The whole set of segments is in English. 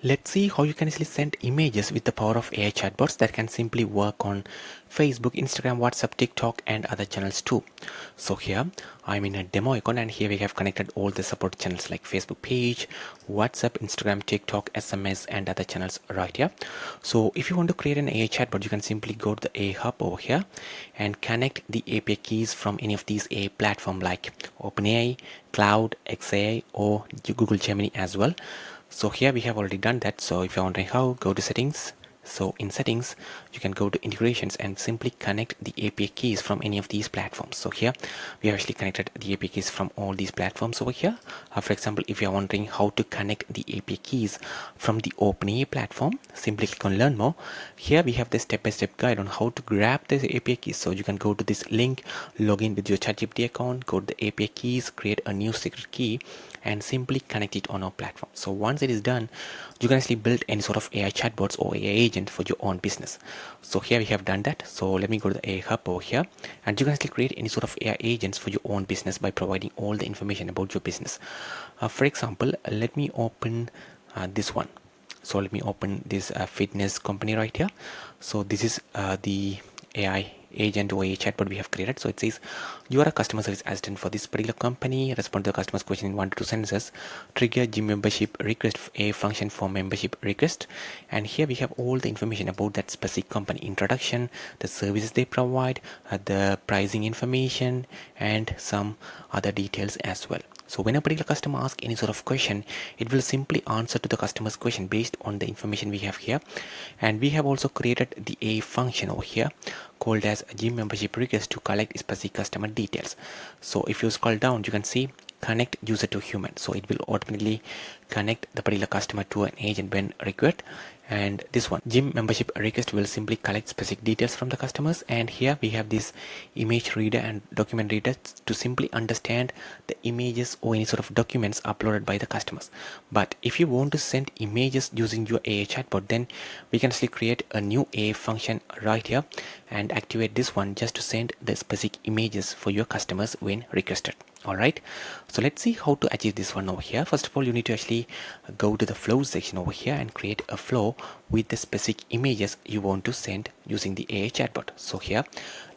Let's see how you can easily send images with the power of AI chatbots that can simply work on Facebook, Instagram, WhatsApp, TikTok and other channels too. So here I'm in a demo icon and here we have connected all the support channels like Facebook page, WhatsApp, Instagram, TikTok, SMS and other channels right here. So if you want to create an AI chatbot, you can simply go to the AI hub over here and connect the API keys from any of these AI platform like OpenAI, Cloud, XAI or Google Gemini as well. So here we have already done that. So if you're wondering how, go to settings. So in settings, you can go to integrations and simply connect the API keys from any of these platforms. So here we have actually connected the API keys from all these platforms over here. For example, if you're wondering how to connect the API keys from the OpenAI platform, simply click on learn more. Here we have the step-by-step guide on how to grab the API keys. So you can go to this link, log in with your ChatGPT account, go to the API keys, create a new secret key and simply connect it on our platform. So once it is done, you can actually build any sort of AI chatbots or AI agent for your own business. So here we have done that. So let me go to the AI hub over here and you can actually create any sort of AI agents for your own business by providing all the information about your business. For example, let me open this one. So let me open this fitness company right here. So this is the AI agent or AI chatbot we have created. So it says you are a customer service assistant for this particular company. Respond to the customer's question in 1 to 2 sentences. Trigger gym membership request, a function for membership request. And here we have all the information about that specific company: introduction, the services they provide, the pricing information, and some other details as well. So when a particular customer asks any sort of question, it will simply answer to the customer's question based on the information we have here. And we have also created the A function over here called as gym membership request to collect specific customer details. So if you scroll down, you can see connect user to human. So it will automatically connect the particular customer to an agent when required. And this one, gym membership request, will simply collect specific details from the customers. And here we have this image reader and document reader to simply understand the images or any sort of documents uploaded by the customers. But if you want to send images using your AI chatbot, then we can actually create a new AI function right here and activate this one just to send the specific images for your customers when requested. Alright, so let's see how to achieve this one over here. First of all, you need to actually go to the flow section over here and create a flow with the specific images you want to send using the AI chatbot. So here,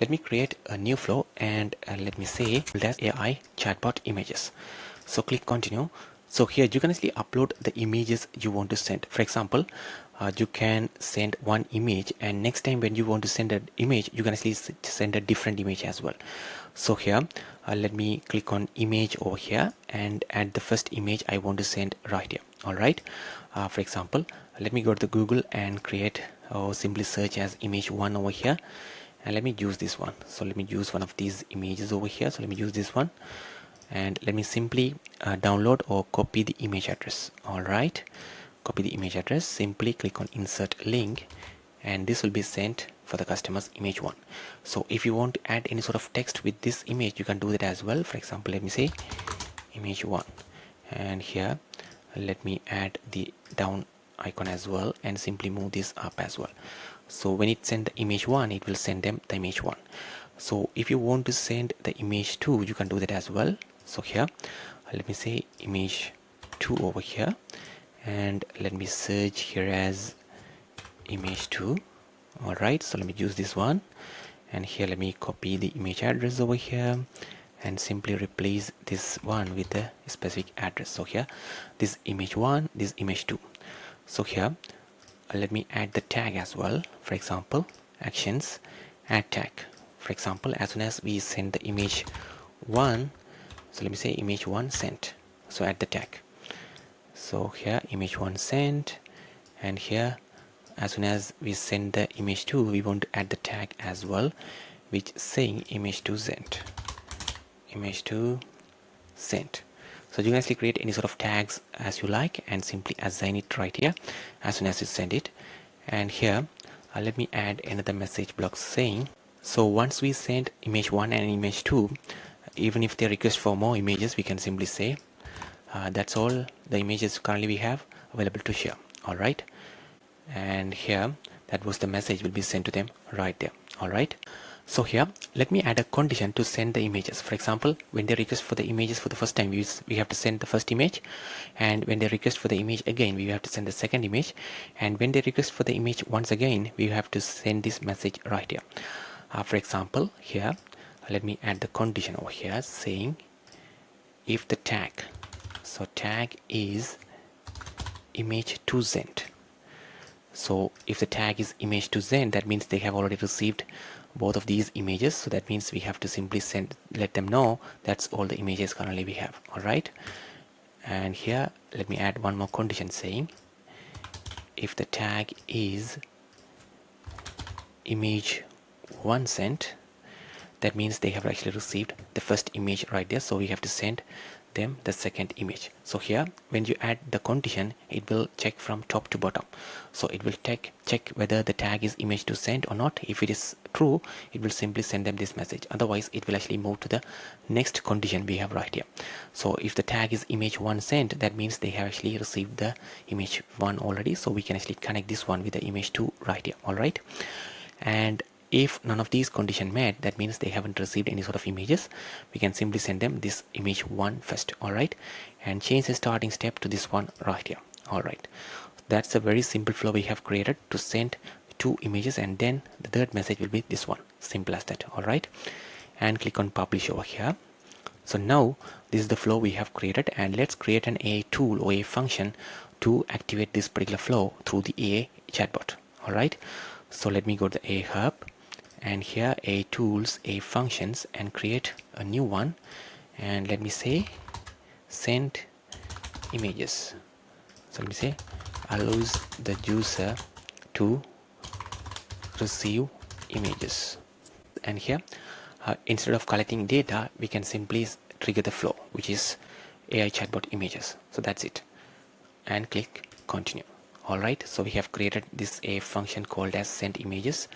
let me create a new flow and let me say that's AI chatbot images. So click continue. So here you can actually upload the images you want to send. For example, you can send one image and next time when you want to send an image, you can actually send a different image as well. So here, let me click on image over here and add the first image I want to send right here. All right. For example, let me go to the Google and create or simply search as image 1 over here. And let me use this one. So let me use one of these images over here. So let me use this one. And let me simply download or copy the image address. All right, copy the image address, simply click on insert link and this will be sent for the customer's image 1. So if you want to add any sort of text with this image, you can do that as well. For example, let me say image 1 and here let me add the down icon as well and simply move this up as well. So when it send the image 1, it will send them the image 1. So if you want to send the image 2, you can do that as well. So here let me say image 2 over here and let me search here as image 2. All right, so let me use this one and here let me copy the image address over here and simply replace this one with the specific address. So here this image 1, this image 2. So here let me add the tag as well. For example, actions, add tag. For example, as soon as we send the image 1, so let me say image 1 sent. So add the tag. So here image 1 sent and here as soon as we send the image 2, we want to add the tag as well, which saying image 2 sent. Image 2 sent. So you can actually create any sort of tags as you like and simply assign it right here as soon as you send it. And here let me add another message block saying, so once we send image 1 and image 2, even if they request for more images, we can simply say that's all the images currently we have available to share. All right, and here that was the message will be sent to them right there. All right, So here, let me add a condition to send the images. For example, when they request for the images for the first time, we have to send the first image, and when they request for the image again, we have to send the second image, and when they request for the image once again, we have to send this message right here. For example, here, let me add the condition over here saying if the tag, so tag is image to send. So if the tag is image to send, that means they have already received both of these images. So that means we have to simply let them know that's all the images currently we have. All right. And here, let me add one more condition saying if the tag is image one sent, that means they have actually received the first image right there, so we have to send them the second image. So here, when you add the condition, it will check from top to bottom. So it will check whether the tag is image to send or not. If it is true, it will simply send them this message. Otherwise, it will actually move to the next condition we have right here. So if the tag is image one sent, that means they have actually received the image one already, so we can actually connect this one with the image two right here. All right. And if none of these conditions met, that means they haven't received any sort of images. We can simply send them this image one first. All right, and change the starting step to this one right here. All right, that's a very simple flow we have created to send two images, and then the third message will be this one. Simple as that. All right, and click on publish over here. So now this is the flow we have created, and let's create an AI tool or a function to activate this particular flow through the AI chatbot. All right, so let me go to the AI hub, and here AI tools, AI functions, and create a new one, and let me say send images. So let me say allows the user to receive images, and here instead of collecting data, we can simply trigger the flow, which is AI chatbot images. So that's it, and click continue. All right, so we have created this a function called as send images.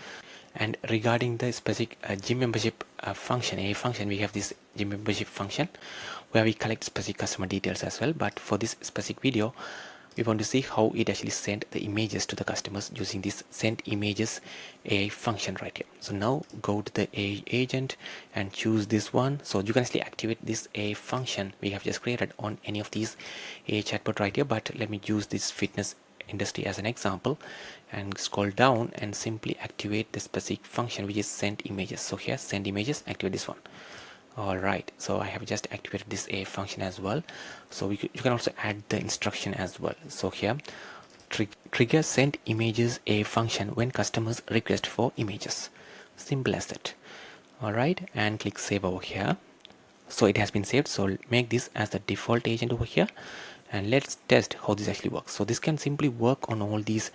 And regarding the specific gym membership function, a function, we have this gym membership function where we collect specific customer details as well. But for this specific video, we want to see how it actually sent the images to the customers using this send images AI function right here. So now go to the AI agent and choose this one. So you can actually activate this AI function we have just created on any of these AI chatbot right here. But let me use this fitness industry as an example and scroll down and simply activate the specific function which is send images. So here send images, activate this one. All right, so I have just activated this a function as well. So you can also add the instruction as well. So here trigger send images a function when customers request for images. Simple as that. All right, and click save over here. So it has been saved, so make this as the default agent over here, and let's test how this actually works. So this can simply work on all these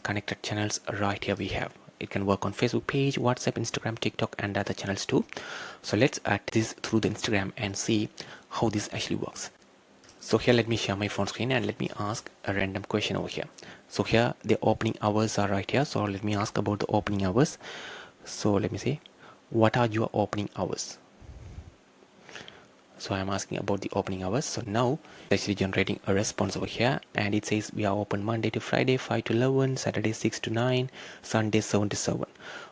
connected channels right here we have. It can work on Facebook page, WhatsApp, Instagram, TikTok, and other channels too. So let's add this through the Instagram and see how this actually works. So here let me share my phone screen and let me ask a random question over here. So here the opening hours are right here, so let me ask about the opening hours. So let me say, what are your opening hours? So I'm asking about the opening hours. So now it's actually generating a response over here, and it says we are open Monday to Friday 5 to 11, Saturday 6 to 9, Sunday 7 to 7.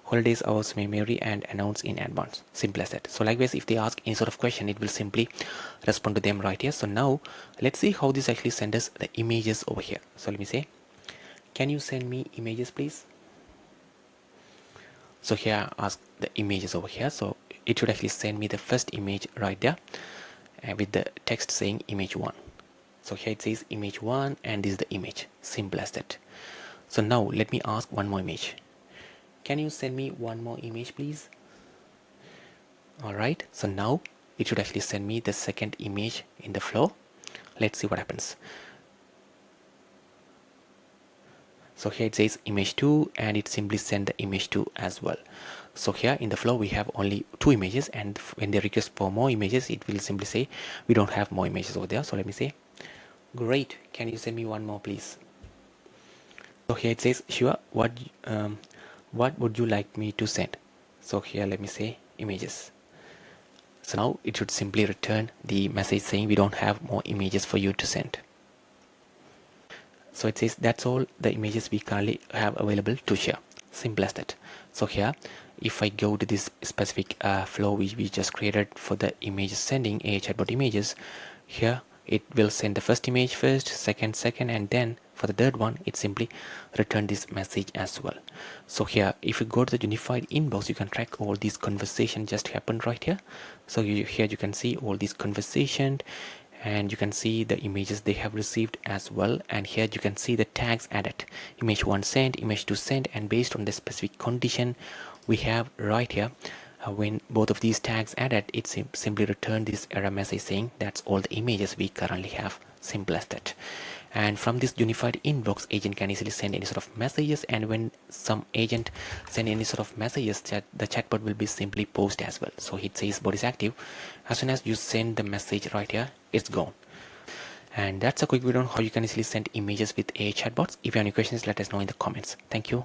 Holidays hours may vary and announce in advance. Simple as that. So likewise, if they ask any sort of question, it will simply respond to them right here. So now let's see how this actually sends us the images over here. So let me say, can you send me images please? So here I ask the images over here. So it should actually send me the first image right there with the text saying image 1. So here it says image 1 and this is the image. Simple as that. So now let me ask one more image. Can you send me one more image please? Alright, so now it should actually send me the second image in the flow. Let's see what happens. So here it says image 2 and it simply sent the image 2 as well. So here in the flow we have only 2 images, and when they request for more images it will simply say we don't have more images over there. So let me say, great, can you send me one more please? So here it says sure, what would you like me to send? So here let me say images. So now it should simply return the message saying we don't have more images for you to send. So it says that's all the images we currently have available to share. Simple as that. So here, if I go to this specific flow which we just created for the image sending AI chatbot images, here it will send the first image first, second, and then for the third one it simply return this message as well. So here, if you go to the unified inbox, you can track all these conversations just happened right here. So here you can see all these conversations, and you can see the images they have received as well, and here you can see the tags added: image 1 sent, image 2 sent, and based on the specific condition we have right here, when both of these tags added, it simply return this error message saying that's all the images we currently have. Simple as that. And from this unified inbox, agent can easily send any sort of messages, and when some agent send any sort of messages, the chatbot will be simply post as well. So it says bot is active. As soon as you send the message right here, it's gone. And that's a quick video on how you can easily send images with AI chatbots. If you have any questions, let us know in the comments. Thank you.